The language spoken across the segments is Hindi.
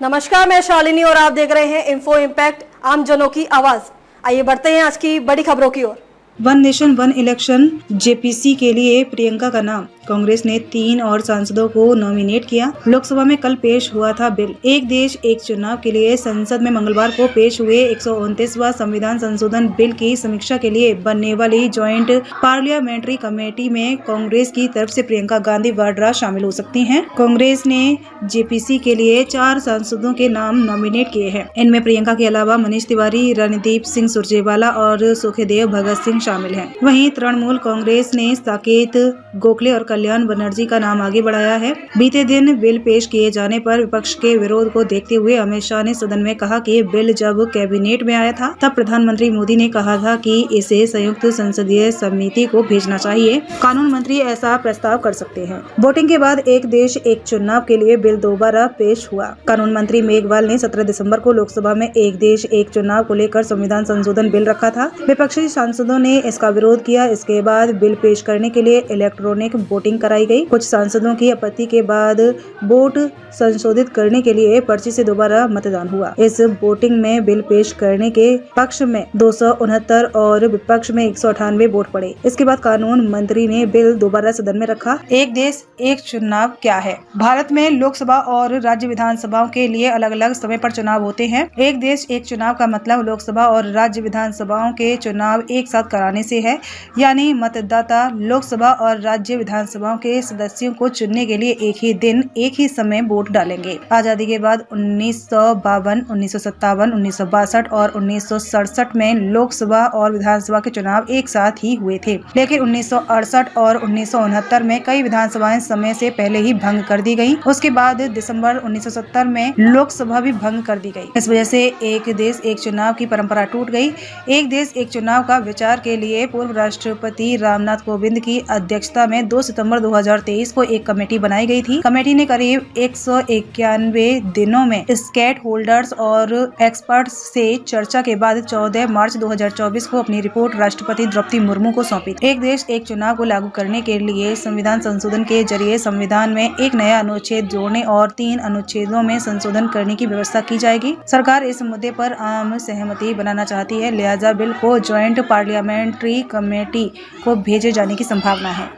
नमस्कार, मैं शालिनी और आप देख रहे हैं इन्फो इम्पैक्ट, आम जनों की आवाज। आइए बढ़ते हैं आज की बड़ी खबरों की ओर। One nation one election JPC के लिए प्रियंका का नाम। कांग्रेस ने 3 और सांसदों को नॉमिनेट किया। लोकसभा में कल पेश हुआ था बिल। एक देश एक चुनाव के लिए संसद में मंगलवार को पेश हुए 129वां संविधान संशोधन बिल की समीक्षा के लिए बनने वाली ज्वाइंट पार्लियामेंट्री कमेटी में कांग्रेस की तरफ से प्रियंका गांधी वाड्रा शामिल हो सकती हैं। कांग्रेस ने जेपीसी के लिए 4 सांसदों के नाम नॉमिनेट किए हैं। इनमें प्रियंका के अलावा मनीष तिवारी, रणदीप सिंह सुरजेवाला और सुखदेव भगत सिंह शामिल हैं। वहीं तृणमूल कांग्रेस ने साकेत गोखले और कल्याण बनर्जी का नाम आगे बढ़ाया है। बीते दिन बिल पेश किए जाने पर विपक्ष के विरोध को देखते हुए अमित शाह ने सदन में कहा कि बिल जब कैबिनेट में आया था तब प्रधानमंत्री मोदी ने कहा था कि इसे संयुक्त संसदीय समिति को भेजना चाहिए। कानून मंत्री ऐसा प्रस्ताव कर सकते हैं। वोटिंग के बाद एक देश एक चुनाव के लिए बिल दोबारा पेश हुआ। कानून मंत्री मेघवाल ने 17 दिसंबर को लोकसभा में एक देश एक चुनाव को लेकर संविधान संशोधन बिल रखा था। विपक्षी सांसदों ने इसका विरोध किया। इसके बाद बिल पेश करने के लिए इलेक्ट्रॉनिक वोटिंग कराई गई। कुछ सांसदों की आपत्ति के बाद वोट संशोधित करने के लिए पर्ची से दोबारा मतदान हुआ। इस वोटिंग में बिल पेश करने के पक्ष में 269 और विपक्ष में 198 वोट पड़े। इसके बाद कानून मंत्री ने बिल दोबारा सदन में रखा। एक देश एक चुनाव क्या है? भारत में लोकसभा और राज्य विधानसभाओं के लिए अलग अलग समय पर चुनाव होते हैं। एक देश एक चुनाव का मतलब लोकसभा और राज्य विधानसभाओं के चुनाव एक साथ कराने से है, यानी मतदाता लोकसभा और राज्य विधानसभाओं के सदस्यों को चुनने के लिए एक ही दिन एक ही समय वोट डालेंगे। आजादी के बाद 1952, 1957, 1962 और 1967 में लोकसभा और विधानसभा के चुनाव एक साथ ही हुए थे, लेकिन 1968 और 1969 में कई विधानसभाएं समय से पहले ही भंग कर दी गयी। उसके बाद दिसंबर 1970 में लोकसभा भी भंग कर दी गई। इस वजह से एक देश एक चुनाव की परंपरा टूट गई। एक देश एक चुनाव का विचार के लिए पूर्व राष्ट्रपति रामनाथ कोविंद की अध्यक्षता में 2 सितंबर 2023 को एक कमेटी बनाई गई थी। कमेटी ने करीब 191 दिनों में स्टेक होल्डर्स और एक्सपर्ट्स से चर्चा के बाद 14 मार्च 2024 को अपनी रिपोर्ट राष्ट्रपति द्रौपदी मुर्मू को सौंपी। एक देश एक चुनाव को लागू करने के लिए संविधान संशोधन के जरिए संविधान में एक नया अनुच्छेद जोड़ने और 3 अनुच्छेदों में संशोधन करने की व्यवस्था की जाएगी। सरकार इस मुद्दे पर आम सहमति बनाना चाहती है, लिहाजा बिल को ज्वाइंट पार्लियामेंट्री कमेटी को भेजे जाने की संभावना है।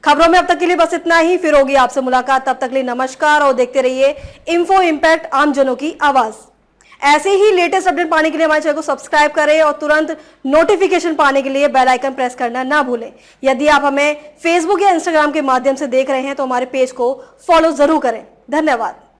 खबरों में अब तक के लिए बस इतना ही। फिर होगी आपसे मुलाकात, तब तक के लिए नमस्कार और देखते रहिए इन्फो इम्पैक्ट, आम जनों की आवाज। ऐसे ही लेटेस्ट अपडेट पाने के लिए हमारे चैनल को सब्सक्राइब करें और तुरंत नोटिफिकेशन पाने के लिए बेल आइकन प्रेस करना ना भूलें। यदि आप हमें फेसबुक या इंस्टाग्राम के माध्यम से देख रहे हैं तो हमारे पेज को फॉलो जरूर करें। धन्यवाद।